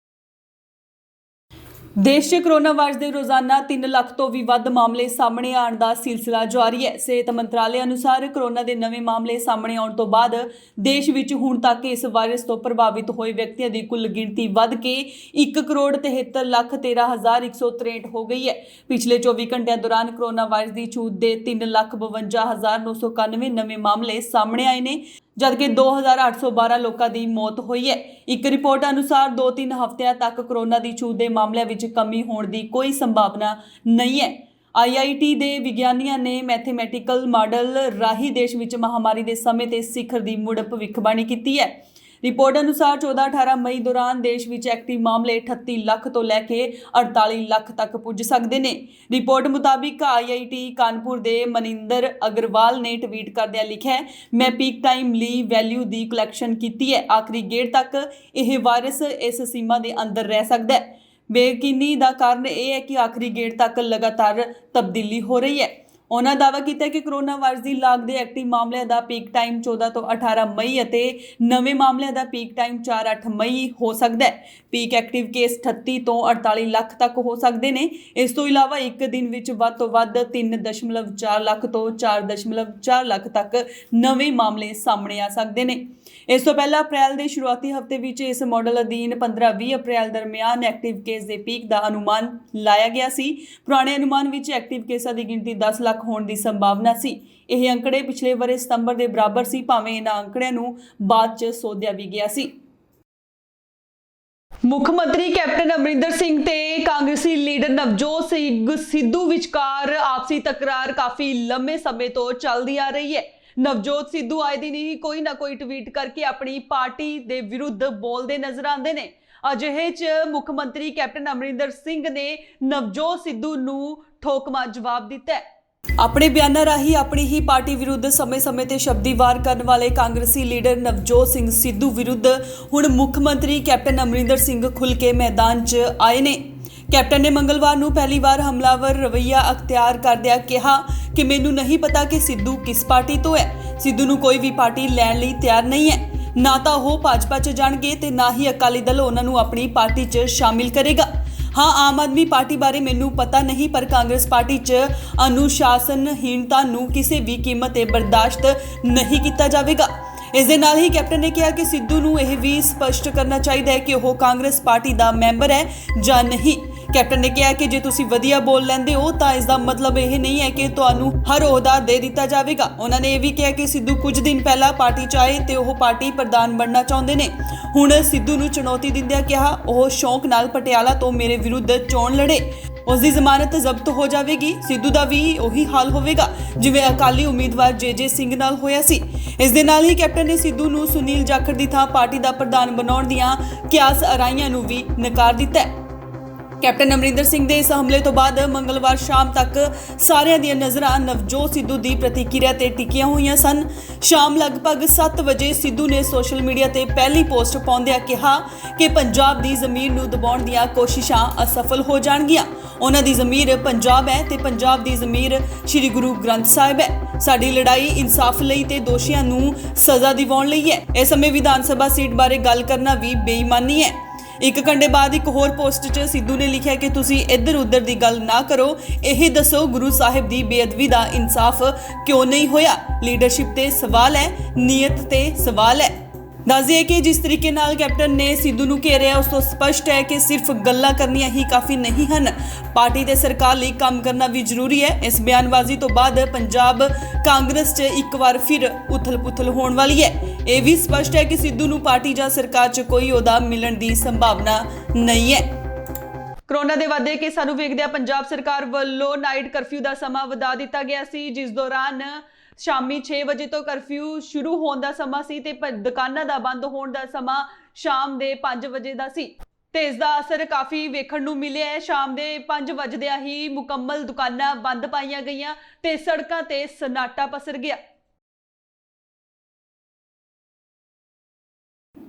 ਦੇਸ਼ 'ਚ ਕੋਰੋਨਾ ਵਾਇਰਸ ਦੇ ਰੋਜ਼ਾਨਾ 3 ਲੱਖ ਤੋਂ ਵੀ ਵੱਧ ਮਾਮਲੇ ਸਾਹਮਣੇ ਆਉਣ ਦਾ ਸਿਲਸਿਲਾ ਜਾਰੀ ਹੈ। ਸਿਹਤ ਮੰਤਰਾਲੇ ਅਨੁਸਾਰ ਕੋਰੋਨਾ ਦੇ ਨਵੇਂ ਮਾਮਲੇ ਸਾਹਮਣੇ ਆਉਣ ਤੋਂ ਬਾਅਦ ਦੇਸ਼ ਵਿੱਚ ਹੁਣ ਤੱਕ ਇਸ ਵਾਇਰਸ ਤੋਂ ਪ੍ਰਭਾਵਿਤ ਹੋਏ ਵਿਅਕਤੀਆਂ ਦੀ ਕੁੱਲ ਗਿਣਤੀ ਵੱਧ ਕੇ 1,73,13,163 ਹੋ ਗਈ ਹੈ। ਪਿਛਲੇ 24 ਘੰਟਿਆਂ ਦੌਰਾਨ ਕੋਰੋਨਾ ਵਾਇਰਸ ਦੀ ਛੂਤ ਦੇ 3,52,991 ਨਵੇਂ ਮਾਮਲੇ ਸਾਹਮਣੇ ਆਏ ਨੇ, ਜਦਕਿ 2,812 ਲੋਕਾਂ ਦੀ ਮੌਤ ਹੋਈ ਹੈ। ਇੱਕ ਰਿਪੋਰਟ ਅਨੁਸਾਰ 2-3 ਹਫ਼ਤਿਆਂ ਤੱਕ ਕੋਰੋਨਾ ਦੀ ਛੂਤ ਦੇ ਮਾਮਲਿਆਂ ਵਿੱਚ ਕਮੀ ਹੋਣ ਦੀ ਕੋਈ ਸੰਭਾਵਨਾ ਨਹੀਂ ਹੈ। IIT ਦੇ ਵਿਗਿਆਨੀਆਂ ਨੇ ਮੈਥਮੈਟੀਕਲ ਮਾਡਲ ਰਾਹੀਂ ਦੇਸ਼ ਵਿੱਚ ਮਹਾਮਾਰੀ ਦੇ ਸਮੇਂ ਤੇ ਸਿਖਰ ਦੀ ਮੁੜ ਭਵਿੱਖਬਾਣੀ ਕੀਤੀ ਹੈ। ਰਿਪੋਰਟ ਅਨੁਸਾਰ 14-18 ਮਈ ਦੌਰਾਨ ਦੇਸ਼ ਵਿੱਚ ਐਕਟਿਵ ਮਾਮਲੇ 38 ਲੱਖ ਤੋਂ ਲੈ ਕੇ 48 ਲੱਖ ਤੱਕ ਪੁੱਜ ਸਕਦੇ ਨੇ। ਰਿਪੋਰਟ ਮੁਤਾਬਿਕ IIT ਕਾਨਪੁਰ ਦੇ ਮਨਿੰਦਰ ਅਗਰਵਾਲ ਨੇ ਟਵੀਟ ਕਰਦਿਆਂ ਲਿਖਿਆ, ਮੈਂ ਪੀਕ ਟਾਈਮ ਲਈ ਵੈਲਿਊ ਦੀ ਕਲੈਕਸ਼ਨ ਕੀਤੀ ਹੈ। ਆਖਰੀ ਗੇੜ ਤੱਕ ਇਹ ਵਾਇਰਸ ਇਸ ਸੀਮਾ ਦੇ ਅੰਦਰ ਰਹਿ ਸਕਦਾ ਹੈ। ਬੇਯਕੀਨੀ ਦਾ ਕਾਰਨ ਇਹ ਹੈ ਕਿ ਆਖਰੀ ਗੇੜ ਤੱਕ ਲਗਾਤਾਰ ਤਬਦੀਲੀ ਹੋ ਰਹੀ ਹੈ। ਉਹਨਾਂ ਦਾਅਵਾ ਕੀਤਾ ਕਿ ਕੋਰੋਨਾ ਵਾਇਰਸ ਦੀ ਲਾਗ ਦੇ ਐਕਟਿਵ ਮਾਮਲਿਆਂ ਦਾ ਪੀਕ ਟਾਈਮ 14 ਤੋਂ 18 ਮਈ ਅਤੇ ਨਵੇਂ ਮਾਮਲਿਆਂ ਦਾ ਪੀਕ ਟਾਈਮ 4-8 ਮਈ ਹੋ ਸਕਦਾ ਹੈ। ਪੀਕ ਐਕਟਿਵ ਕੇਸ 38 ਤੋਂ 48 ਲੱਖ ਤੱਕ ਹੋ ਸਕਦੇ ਨੇ। ਇਸ ਤੋਂ ਇਲਾਵਾ ਇੱਕ ਦਿਨ ਵਿੱਚ ਵੱਧ ਤੋਂ ਵੱਧ 3.4 ਲੱਖ ਤੋਂ 4.4 ਲੱਖ ਤੱਕ ਨਵੇਂ ਮਾਮਲੇ ਸਾਹਮਣੇ ਆ ਸਕਦੇ ਨੇ। ਇਸ ਤੋਂ ਪਹਿਲਾਂ ਅਪ੍ਰੈਲ ਦੇ ਸ਼ੁਰੂਆਤੀ ਹਫ਼ਤੇ ਵਿੱਚ ਇਸ ਮਾਡਲ ਅਧੀਨ 15-20 ਅਪ੍ਰੈਲ ਦਰਮਿਆਨ ਐਕਟਿਵ ਕੇਸ ਦੇ ਪੀਕ ਦਾ ਅਨੁਮਾਨ ਲਾਇਆ ਗਿਆ ਸੀ। ਪੁਰਾਣੇ ਅਨੁਮਾਨ ਵਿੱਚ ਐਕਟਿਵ ਕੇਸਾਂ ਦੀ ਗਿਣਤੀ 10 ਲੱਖ ਹੋਣ ਦੀ ਸੰਭਾਵਨਾ ਸੀ। ਇਹ ਅੰਕੜੇ ਪਿਛਲੇ ਵਰ੍ਹੇ ਸਤੰਬਰ ਦੇ ਬਰਾਬਰ ਸੀ, ਭਾਵੇਂ ਇਹਨਾਂ ਅੰਕੜਿਆਂ ਨੂੰ ਬਾਅਦ 'ਚ ਸੋਧਿਆ ਵੀ ਗਿਆ ਸੀ। ਮੁੱਖ ਮੰਤਰੀ ਕੈਪਟਨ ਅਮਰਿੰਦਰ ਸਿੰਘ ਤੇ ਕਾਂਗਰਸੀ ਲੀਡਰ ਨਵਜੋਤ ਸਿੰਘ ਸਿੱਧੂ ਵਿਚਕਾਰ ਆਪਸੀ ਤਕਰਾਰ ਕਾਫੀ ਲੰਮੇ ਸਮੇਂ ਤੋਂ ਚੱਲਦੀ ਆ ਰਹੀ ਹੈ। ਨਵਜੋਤ ਸਿੱਧੂ ਆਏ ਦਿਨ ਹੀ ਕੋਈ ਨਾ ਕੋਈ ਟਵੀਟ ਕਰਕੇ ਆਪਣੀ ਪਾਰਟੀ ਦੇ ਵਿਰੁੱਧ ਬੋਲਦੇ ਨਜ਼ਰ ਆਉਂਦੇ ਨੇ। ਅਜਿਹੇ 'ਚ ਮੁੱਖ ਮੰਤਰੀ ਕੈਪਟਨ ਅਮਰਿੰਦਰ ਸਿੰਘ ਨੇ ਨਵਜੋਤ ਸਿੱਧੂ ਨੂੰ ਠੋਕਵਾਂ ਜਵਾਬ ਦਿੱਤਾ ਹੈ। ਆਪਣੇ ਬਿਆਨਾਂ ਰਾਹੀਂ ਆਪਣੀ ਹੀ ਪਾਰਟੀ ਵਿਰੁੱਧ ਸਮੇਂ-ਸਮੇਂ ਤੇ ਸ਼ਬਦੀ ਵਾਰ ਕਰਨ ਵਾਲੇ ਕਾਂਗਰਸੀ ਲੀਡਰ ਨਵਜੋਤ ਸਿੰਘ ਸਿੱਧੂ ਵਿਰੁੱਧ ਹੁਣ ਮੁੱਖ ਮੰਤਰੀ ਕੈਪਟਨ ਅਮਰਿੰਦਰ ਸਿੰਘ ਖੁੱਲ੍ਹ ਕੇ ਮੈਦਾਨ 'ਚ ਆਏ ਨੇ। ਕੈਪਟਨ ਨੇ ਮੰਗਲਵਾਰ ਨੂੰ ਪਹਿਲੀ ਵਾਰ ਹਮਲਾਵਰ ਰਵੱਈਆ ਅਖਤਿਆਰ ਕਰਦਿਆਂ ਕਿਹਾ ਕਿ ਮੈਨੂੰ ਨਹੀਂ ਪਤਾ ਕਿ ਸਿੱਧੂ ਕਿਸ ਪਾਰਟੀ ਤੋਂ ਹੈ। ਸਿੱਧੂ ਨੂੰ ਕੋਈ ਵੀ ਪਾਰਟੀ ਲੈਣ ਲਈ ਤਿਆਰ ਨਹੀਂ ਹੈ। ਨਾ ਤਾਂ ਉਹ ਭਾਜਪਾ 'ਚ ਜਾਣਗੇ ਤੇ ਨਾ ਹੀ ਅਕਾਲੀ ਦਲ ਉਹਨਾਂ ਨੂੰ ਆਪਣੀ ਪਾਰਟੀ 'ਚ ਸ਼ਾਮਿਲ ਕਰੇਗਾ। ਹਾਂ, ਆਮ ਆਦਮੀ ਪਾਰਟੀ ਬਾਰੇ ਮੈਨੂੰ ਪਤਾ ਨਹੀਂ, ਪਰ ਕਾਂਗਰਸ ਪਾਰਟੀ 'ਚ ਅਨੁਸ਼ਾਸਨਹੀਣਤਾ ਨੂੰ ਕਿਸੇ ਵੀ ਕੀਮਤ ਤੇ ਬਰਦਾਸ਼ਤ ਨਹੀਂ ਕੀਤਾ ਜਾਵੇਗਾ। ਇਸ ਦੇ ਨਾਲ ਹੀ ਕੈਪਟਨ ਨੇ ਕਿਹਾ ਕਿ ਸਿੱਧੂ ਨੂੰ ਇਹ ਵੀ ਸਪਸ਼ਟ ਕਰਨਾ ਚਾਹੀਦਾ ਹੈ ਕਿ ਉਹ ਕਾਂਗਰਸ ਪਾਰਟੀ ਦਾ ਮੈਂਬਰ ਹੈ ਜਾਂ ਨਹੀਂ। ਕੈਪਟਨ ਨੇ ਕਿਹਾ ਕਿ ਜੇ ਤੁਸੀਂ ਵਧੀਆ ਬੋਲ ਲੈਂਦੇ ਹੋ ਤਾਂ ਇਸ ਦਾ ਮਤਲਬ ਇਹ ਨਹੀਂ ਹੈ ਕਿ ਤੁਹਾਨੂੰ ਹਰ ਅਹੁਦਾ ਦੇ ਦਿੱਤਾ ਜਾਵੇਗਾ। ਉਹਨਾਂ ਨੇ ਇਹ ਵੀ ਕਿਹਾ ਕਿ ਸਿੱਧੂ ਕੁਝ ਦਿਨ ਪਹਿਲਾਂ ਪਾਰਟੀ 'ਚ ਆਏ ਤੇ ਉਹ ਪਾਰਟੀ ਪ੍ਰਧਾਨ ਬਣਨਾ ਚਾਹੁੰਦੇ ਨੇ। ਹੁਣ ਸਿੱਧੂ ਨੂੰ ਚੁਣੌਤੀ ਦਿੰਦਿਆਂ ਕਿਹਾ ਉਹ ਸ਼ੌਂਕ ਨਾਲ ਪਟਿਆਲਾ ਤੋਂ ਮੇਰੇ ਵਿਰੁੱਧ ਚੋਣ ਲੜੇ, ਉਸ ਦੀ ਜ਼ਮਾਨਤ ਜ਼ਬਤ ਹੋ ਜਾਵੇਗੀ। ਸਿੱਧੂ ਦਾ ਵੀ ਉਹੀ ਹਾਲ ਹੋਵੇਗਾ ਜਿਵੇਂ ਅਕਾਲੀ ਉਮੀਦਵਾਰ JJ ਸਿੰਘ ਨਾਲ ਹੋਇਆ ਸੀ। ਇਸ ਦੇ ਨਾਲ ਹੀ ਕੈਪਟਨ ਨੇ ਸਿੱਧੂ ਨੂੰ ਸੁਨੀਲ ਜਾਖੜ ਦੀ ਥਾਂ ਪਾਰਟੀ ਦਾ ਪ੍ਰਧਾਨ ਬਣਾਉਣ ਦੀਆਂ ਕਿਆਸ ਅਰਾਈਆਂ ਨੂੰ ਵੀ ਨਕਾਰ ਦਿੱਤਾ ਹੈ। ਕੈਪਟਨ ਅਮਰਿੰਦਰ ਸਿੰਘ ਦੇ ਇਸ ਹਮਲੇ ਤੋਂ ਬਾਅਦ ਮੰਗਲਵਾਰ ਸ਼ਾਮ ਤੱਕ ਸਾਰਿਆਂ ਦੀਆਂ ਨਜ਼ਰਾਂ ਨਵਜੋਤ ਸਿੱਧੂ ਦੀ ਪ੍ਰਤੀਕਿਰਿਆ ਤੇ ਟਿਕੀਆਂ ਹੋਈਆਂ ਸਨ। ਸ਼ਾਮ ਲਗਭਗ 7 ਵਜੇ ਸਿੱਧੂ ਨੇ ਸੋਸ਼ਲ ਮੀਡੀਆ ਤੇ ਪਹਿਲੀ ਪੋਸਟ ਪਾਉਂਦਿਆਂ ਕਿਹਾ ਕਿ ਪੰਜਾਬ ਦੀ ਜ਼ਮੀਰ ਨੂੰ ਦਬਾਉਣ ਦੀਆਂ ਕੋਸ਼ਿਸ਼ਾਂ ਅਸਫਲ ਹੋ ਜਾਣਗੀਆਂ। ਉਹਨਾਂ ਦੀ ਜ਼ਮੀਰ ਪੰਜਾਬ ਹੈ ਤੇ ਪੰਜਾਬ ਦੀ ਜ਼ਮੀਰ ਸ੍ਰੀ ਗੁਰੂ ਗ੍ਰੰਥ ਸਾਹਿਬ ਹੈ। ਸਾਡੀ ਲੜਾਈ ਇਨਸਾਫ ਲਈ ਤੇ ਦੋਸ਼ੀਆਂ ਨੂੰ ਸਜ਼ਾ ਦਿਵਾਉਣ ਲਈ ਹੈ। ਇਸ ਸਮੇਂ ਵਿਧਾਨ ਸਭਾ ਸੀਟ ਬਾਰੇ ਗੱਲ ਕਰਨਾ ਵੀ ਬੇਈਮਾਨੀ ਹੈ। ਇੱਕ ਘੰਟੇ ਬਾਅਦ ਇੱਕ ਹੋਰ ਪੋਸਟ 'ਚ ਸਿੱਧੂ ਨੇ ਲਿਖਿਆ ਕਿ ਤੁਸੀਂ ਇੱਧਰ ਉੱਧਰ ਦੀ ਗੱਲ ਨਾ ਕਰੋ, ਇਹ ਦੱਸੋ ਗੁਰੂ ਸਾਹਿਬ ਦੀ ਬੇਅਦਬੀ ਦਾ ਇਨਸਾਫ ਕਿਉਂ ਨਹੀਂ ਹੋਇਆ। ਲੀਡਰਸ਼ਿਪ ਤੇ ਸਵਾਲ ਹੈ, ਨੀਅਤ ਤੇ ਸਵਾਲ ਹੈ। ਦੱਸ ਦਈਏ ਕਿ ਜਿਸ ਤਰੀਕੇ ਨਾਲ ਕੈਪਟਨ ਨੇ ਸਿੱਧੂ ਨੂੰ ਘੇਰਿਆ ਉਸ ਤੋਂ ਸਪਸ਼ਟ ਹੈ ਕਿ ਸਿਰਫ ਗੱਲਾਂ ਕਰਨੀਆਂ ਹੀ ਕਾਫੀ ਨਹੀਂ ਹਨ, ਪਾਰਟੀ ਤੇ ਸਰਕਾਰ ਲਈ ਕੰਮ ਕਰਨਾ ਵੀ ਜ਼ਰੂਰੀ ਹੈ। ਇਸ ਬਿਆਨਬਾਜ਼ੀ ਤੋਂ ਬਾਅਦ ਪੰਜਾਬ ਕਾਂਗਰਸ 'ਚ ਇੱਕ ਵਾਰ ਫਿਰ ਉਥਲ-ਪੁਥਲ ਹੋਣ ਵਾਲੀ ਹੈ। ਇਹ ਵੀ ਸਪਸ਼ਟ ਹੈ ਕਿ ਸਿੱਧੂ ਨੂੰ ਪਾਰਟੀ ਜਾਂ ਸਰਕਾਰ 'ਚ ਕੋਈ ਅਹੁਦਾ ਮਿਲਣ ਦੀ ਸੰਭਾਵਨਾ ਨਹੀਂ ਹੈ। ਕਰੋਨਾ ਦੇ ਵਾਧੇ ਕੇਸਾਂ ਨੂੰ ਵੇਖਦਿਆਂ ਪੰਜਾਬ ਸਰਕਾਰ ਵੱਲੋਂ ਨਾਈਟ ਕਰਫਿਊ ਦਾ ਸਮਾਂ ਵਧਾ ਦਿੱਤਾ ਗਿਆ ਸੀ, ਜਿਸ ਦੌਰਾਨ ਸ਼ਾਮੀ 6 ਵਜੇ ਤੋਂ ਕਰਫਿਊ ਸ਼ੁਰੂ ਹੋਣ ਦਾ ਸਮਾਂ ਸੀ ਤੇ ਦੁਕਾਨਾਂ ਦਾ ਬੰਦ ਹੋਣ ਦਾ ਸਮਾਂ ਸ਼ਾਮ ਦੇ 5 ਵਜੇ ਦਾ ਸੀ ਤੇ ਇਸ ਦਾ ਅਸਰ ਕਾਫੀ ਵੇਖਣ ਨੂੰ ਮਿਲਿਆ ਹੈ। ਸ਼ਾਮ ਦੇ 5 ਵਜਦਿਆਂ ਹੀ ਮੁਕੰਮਲ ਦੁਕਾਨਾਂ ਬੰਦ ਪਾਈਆਂ ਗਈਆਂ ਤੇ ਸੜਕਾਂ ਤੇ ਸਨਾਟਾ ਪਸਰ ਗਿਆ।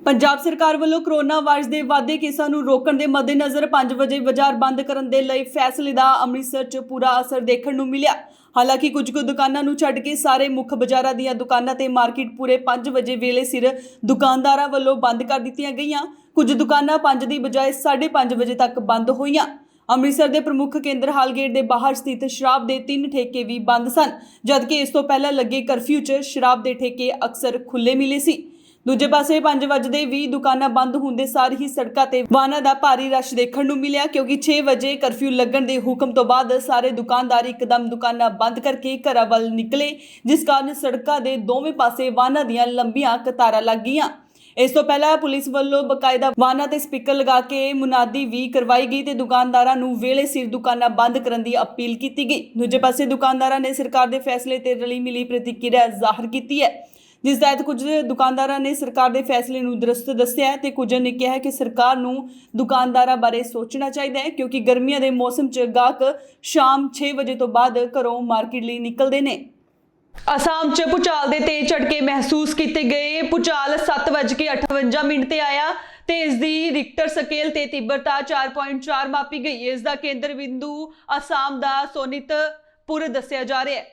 ਪੰਜਾਬ ਸਰਕਾਰ ਵੱਲੋਂ ਕਰੋਨਾ ਵਾਇਰਸ ਦੇ ਵਾਧੇ ਕੇਸਾਂ ਨੂੰ ਰੋਕਣ ਦੇ ਮੱਦੇਨਜ਼ਰ 5 ਵਜੇ ਬਾਜ਼ਾਰ ਬੰਦ ਕਰਨ ਦੇ ਲਈ ਫੈਸਲੇ ਦਾ ਅੰਮ੍ਰਿਤਸਰ 'ਚ ਪੂਰਾ ਅਸਰ ਦੇਖਣ ਨੂੰ ਮਿਲਿਆ। ਹਾਲਾਂਕਿ ਕੁਝ ਕੁ ਦੁਕਾਨਾਂ ਨੂੰ ਛੱਡ ਕੇ ਸਾਰੇ ਮੁੱਖ ਬਾਜ਼ਾਰਾਂ ਦੀਆਂ ਦੁਕਾਨਾਂ ਤੇ ਮਾਰਕੀਟ ਪੂਰੇ 5 ਵਜੇ ਵੇਲੇ ਸਿਰ ਦੁਕਾਨਦਾਰਾਂ ਵੱਲੋਂ ਬੰਦ ਕਰ ਦਿੱਤੀਆਂ ਗਈਆਂ। ਕੁਝ ਦੁਕਾਨਾਂ 5 ਦੀ ਬਜਾਏ 5:30 ਵਜੇ ਤੱਕ ਬੰਦ ਹੋਈਆਂ। ਅੰਮ੍ਰਿਤਸਰ ਦੇ ਪ੍ਰਮੁੱਖ ਕੇਂਦਰ ਹਾਲਗੇਟ ਦੇ ਬਾਹਰ ਸਥਿਤ ਸ਼ਰਾਬ ਦੇ 3 ਠੇਕੇ ਵੀ ਬੰਦ ਸਨ, ਜਦਕਿ ਇਸ ਤੋਂ ਪਹਿਲਾਂ ਲੱਗੇ ਕਰਫਿਊ 'ਚ ਸ਼ਰਾਬ ਦੇ ਠੇਕੇ ਅਕਸਰ ਖੁੱਲੇ ਮਿਲੇ ਸੀ। ਦੂਜੇ ਪਾਸੇ 5 ਵਜੇ ਵੀ ਦੁਕਾਨਾਂ ਬੰਦ ਹੁੰਦੇ ਸਾਰ ਹੀ ਸੜਕਾਂ ਤੇ ਵਾਹਨਾਂ ਦਾ ਭਾਰੀ ਰਸ਼ ਦੇਖਣ ਨੂੰ ਮਿਲਿਆ, ਕਿਉਂਕਿ 6 ਵਜੇ ਕਰਫਿਊ ਲੱਗਣ ਦੇ ਹੁਕਮ ਤੋਂ ਬਾਅਦ ਸਾਰੇ ਦੁਕਾਨਦਾਰ ਇੱਕਦਮ ਦੁਕਾਨਾਂ ਬੰਦ ਕਰਕੇ ਘਰਾਂ ਵੱਲ ਨਿਕਲੇ, ਜਿਸ ਕਾਰਨ ਸੜਕਾਂ ਦੇ ਦੋਵੇਂ ਪਾਸੇ ਵਾਹਨਾਂ ਦੀਆਂ ਲੰਬੀਆਂ ਕਤਾਰਾਂ ਲੱਗ ਗਈਆਂ। ਇਸ ਤੋਂ ਪਹਿਲਾਂ ਪੁਲਿਸ ਵੱਲੋਂ ਬਕਾਇਦਾ ਵਾਹਨਾਂ ਤੇ ਸਪੀਕਰ ਲਗਾ ਕੇ ਮੁਨਾਦੀ ਵੀ ਕਰਵਾਈ ਗਈ ਤੇ ਦੁਕਾਨਦਾਰਾਂ ਨੂੰ ਵੇਲੇ ਸਿਰ ਦੁਕਾਨਾਂ ਬੰਦ ਕਰਨ ਦੀ ਅਪੀਲ ਕੀਤੀ ਗਈ। ਦੂਜੇ ਪਾਸੇ ਦੁਕਾਨਦਾਰਾਂ ਨੇ ਸਰਕਾਰ ਦੇ ਫੈਸਲੇ ਤੇ ਰਲੀ ਮਿਲੀ ਪ੍ਰਤੀਕਿਰਿਆ ਜ਼ਾਹਰ ਕੀਤੀ ਹੈ, ਜਿਸ ਤਹਿਤ ਕੁਝ ਦੁਕਾਨਦਾਰਾਂ ਨੇ ਸਰਕਾਰ ਦੇ ਫੈਸਲੇ ਨੂੰ ਦਰੁਸਤ ਦੱਸਿਆ ਹੈ ਤੇ ਕੁਝ ਨੇ ਕਿਹਾ ਕਿ ਸਰਕਾਰ ਨੂੰ ਦੁਕਾਨਦਾਰਾਂ ਬਾਰੇ ਸੋਚਣਾ ਚਾਹੀਦਾ ਹੈ, ਕਿਉਂਕਿ ਗਰਮੀਆਂ ਦੇ ਮੌਸਮ 'ਚ ਗਾਹਕ ਸ਼ਾਮ 6 ਵਜੇ ਤੋਂ ਬਾਅਦ ਘਰੋਂ ਮਾਰਕੀਟ ਲਈ ਨਿਕਲਦੇ ਨੇ। ਅਸਾਮ 'ਚ ਭੂਚਾਲ ਦੇ ਤੇਜ਼ ਝਟਕੇ ਮਹਿਸੂਸ ਕੀਤੇ ਗਏ। ਭੂਚਾਲ 7:58 ਤੇ ਆਇਆ ਤੇ ਇਸ ਦੀ ਰਿਕਟਰ ਸਕੇਲ ਤੇ ਤੀਬਰਤਾ 4.4 ਮਾਪੀ ਗਈ। ਇਸ ਦਾ ਕੇਂਦਰ ਬਿੰਦੂ ਅਸਾਮ ਦਾ ਸੋਨਿਤਪੁਰ ਦੱਸਿਆ ਜਾ ਰਿਹਾ ਹੈ।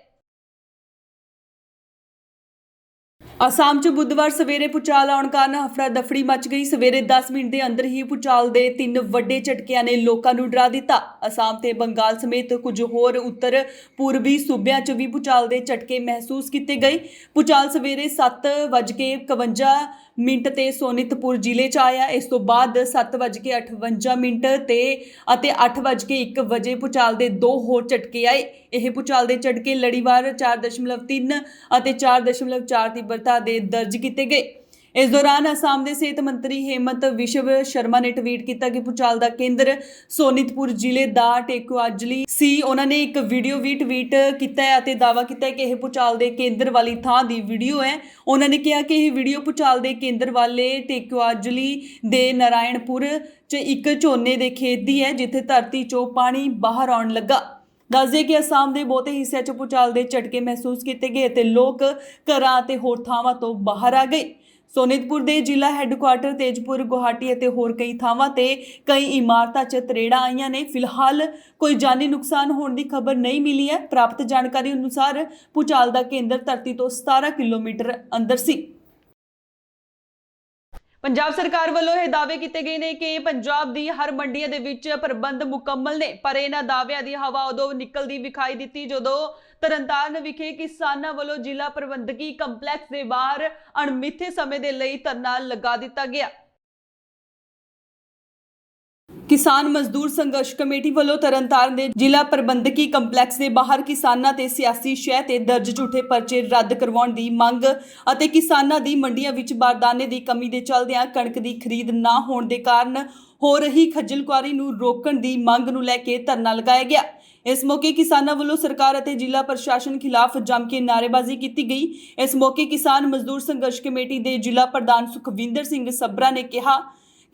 ਅਸਾਮ 'ਚ ਬੁੱਧਵਾਰ ਸਵੇਰੇ ਭੂਚਾਲ ਆਉਣ ਕਾਰਨ ਹਫੜਾ ਦਫੜੀ ਮਚ ਗਈ। ਸਵੇਰੇ 10 ਮਿੰਟ ਦੇ ਅੰਦਰ ਹੀ ਭੂਚਾਲ ਦੇ 3 ਵੱਡੇ ਝਟਕਿਆਂ ਨੇ ਲੋਕਾਂ ਨੂੰ ਡਰਾ ਦਿੱਤਾ। ਅਸਾਮ ਤੇ ਬੰਗਾਲ ਸਮੇਤ ਕੁਝ ਹੋਰ ਉੱਤਰ ਪੂਰਬੀ ਸੂਬਿਆਂ 'ਚ ਵੀ ਭੂਚਾਲ ਦੇ ਝਟਕੇ ਮਹਿਸੂਸ ਕੀਤੇ ਗਏ। ਭੂਚਾਲ ਸਵੇਰੇ 7:51 ਤੇ ਸੋਨਿਤਪੁਰ ਜ਼ਿਲ੍ਹੇ 'ਚ ਆਇਆ। ਇਸ ਤੋਂ ਬਾਅਦ 7:58 ਤੇ ਅਤੇ 8:01 ਵਜੇ ਭੂਚਾਲ ਦੇ 2 ਹੋਰ ਝਟਕੇ ਆਏ। ਇਹ ਭੂਚਾਲ ਦੇ ਝਟਕੇ ਲੜੀਵਾਰ 4.3 ਅਤੇ 4.4 ਤੀਬਰਤਾ ਦੇ ਦਰਜ ਕੀਤੇ ਗਏ। ਇਸ ਦੌਰਾਨ ਅਸਾਮ ਦੇ ਸਿਹਤ ਮੰਤਰੀ ਹੇਮੰਤ ਵਿਸ਼ਵ ਸ਼ਰਮਾ ਨੇ ਟਵੀਟ ਕੀਤਾ ਕਿ ਭੂਚਾਲ ਦਾ ਕੇਂਦਰ ਸੋਨਿਤਪੁਰ ਜ਼ਿਲ੍ਹੇ ਦਾ ਟੇਕੁਆਜਲੀ ਸੀ। ਉਹਨਾਂ ਨੇ ਇੱਕ ਵੀਡੀਓ ਵੀ ਟਵੀਟ ਕੀਤਾ ਹੈ ਅਤੇ ਦਾਅਵਾ ਕੀਤਾ ਹੈ ਕਿ ਇਹ ਭੂਚਾਲ ਦੇ ਕੇਂਦਰ ਵਾਲੀ ਥਾਂ ਦੀ ਵੀਡੀਓ ਹੈ। ਉਹਨਾਂ ਨੇ ਕਿਹਾ ਕਿ ਇਹ ਵੀਡੀਓ ਭੂਚਾਲ ਦੇ ਕੇਂਦਰ ਵਾਲੇ ਟੇਕੁਆਜਲੀ ਦੇ ਨਾਰਾਇਣਪੁਰ 'ਚ ਇੱਕ ਝੋਨੇ ਦੇ ਖੇਤ ਦੀ ਹੈ, ਜਿੱਥੇ ਧਰਤੀ 'ਚੋਂ ਪਾਣੀ ਬਾਹਰ ਆਉਣ ਲੱਗਾ। ਦੱਸਦੇ ਕਿ ਅਸਾਮ ਦੇ ਬਹੁਤੇ ਹਿੱਸਿਆਂ 'ਚ ਭੂਚਾਲ ਦੇ ਝਟਕੇ ਮਹਿਸੂਸ ਕੀਤੇ ਗਏ ਅਤੇ ਲੋਕ ਘਰਾਂ ਅਤੇ ਹੋਰ ਥਾਵਾਂ ਤੋਂ ਬਾਹਰ ਆ ਗਏ। ਸੋਨਿਤਪੁਰ ਦੇ ਜ਼ਿਲ੍ਹਾ ਹੈੱਡਕੁਆਰਟਰ ਤੇਜਪੁਰ, ਗੁਹਾਟੀ ਅਤੇ ਹੋਰ ਕਈ ਥਾਵਾਂ ਤੇ ਕਈ ਇਮਾਰਤਾਂ 'ਚ ਤਰੇੜਾਂ ਆਈਆਂ ਨੇ। ਫਿਲਹਾਲ ਕੋਈ ਜਾਨੀ ਨੁਕਸਾਨ ਹੋਣ ਦੀ ਖਬਰ ਨਹੀਂ ਮਿਲੀ ਹੈ। ਪ੍ਰਾਪਤ ਜਾਣਕਾਰੀ ਅਨੁਸਾਰ ਭੂਚਾਲ ਦਾ ਕੇਂਦਰ ਧਰਤੀ ਤੋਂ 17 ਕਿਲੋਮੀਟਰ ਅੰਦਰ ਸੀ। ਪੰਜਾਬ ਸਰਕਾਰ ਵੱਲੋਂ ਇਹ ਦਾਅਵੇ ਕੀਤੇ ਗਏ ਨੇ ਕਿ ਪੰਜਾਬ ਦੀ ਹਰ ਮੰਡੀਆਂ ਦੇ ਵਿੱਚ ਪ੍ਰਬੰਧ ਮੁਕੰਮਲ ਨੇ, ਪਰ ਇਹਨਾਂ ਦਾਅਵਿਆਂ ਦੀ ਹਵਾ ਉਦੋਂ ਨਿਕਲਦੀ ਵਿਖਾਈ ਦਿੱਤੀ ਜਦੋਂ ਤਰਨਤਾਰਨ ਵਿਖੇ ਕਿਸਾਨਾਂ ਵੱਲੋਂ ਜ਼ਿਲ੍ਹਾ ਪ੍ਰਬੰਧਕੀ ਕੰਪਲੈਕਸ ਦੇ ਬਾਹਰ ਅਣਮਿੱਥੇ ਸਮੇਂ ਦੇ ਲਈ ਧਰਨਾ ਲਗਾ ਦਿੱਤਾ ਗਿਆ। ਕਿਸਾਨ ਮਜ਼ਦੂਰ ਸੰਘਰਸ਼ ਕਮੇਟੀ ਵੱਲੋਂ ਤਰਨਤਾਰਨ ਦੇ ਜ਼ਿਲ੍ਹਾ ਪ੍ਰਬੰਧਕੀ ਕੰਪਲੈਕਸ ਦੇ ਬਾਹਰ ਕਿਸਾਨਾਂ ਤੇ ਸਿਆਸੀ ਸ਼ਹਿ ਤੇ ਦਰਜ ਝੂਠੇ ਪਰਚੇ ਰੱਦ ਕਰਵਾਉਣ ਦੀ ਮੰਗ ਅਤੇ ਕਿਸਾਨਾਂ ਦੀ ਮੰਡੀਆਂ ਵਿੱਚ ਬਾਰਦਾਨੇ ਦੀ ਕਮੀ ਦੇ ਚੱਲਦਿਆਂ ਕਣਕ ਦੀ ਖਰੀਦ ਨਾ ਹੋਣ ਦੇ ਕਾਰਨ ਹੋ ਰਹੀ ਖੱਜਲਖੁਆਰੀ ਨੂੰ ਰੋਕਣ ਦੀ ਮੰਗ ਨੂੰ ਲੈ ਕੇ ਧਰਨਾ ਲਗਾਇਆ ਗਿਆ। ਇਸ ਮੌਕੇ ਕਿਸਾਨਾਂ ਵੱਲੋਂ ਸਰਕਾਰ ਅਤੇ ਜ਼ਿਲ੍ਹਾ ਪ੍ਰਸ਼ਾਸਨ ਖਿਲਾਫ ਜੰਮ ਕੇ ਨਾਅਰੇਬਾਜ਼ੀ ਕੀਤੀ ਗਈ। ਇਸ ਮੌਕੇ ਕਿਸਾਨ ਮਜ਼ਦੂਰ ਸੰਘਰਸ਼ ਕਮੇਟੀ ਦੇ ਜ਼ਿਲ੍ਹਾ ਪ੍ਰਧਾਨ ਸੁਖਵਿੰਦਰ ਸਿੰਘ ਸਬਰਾ ਨੇ ਕਿਹਾ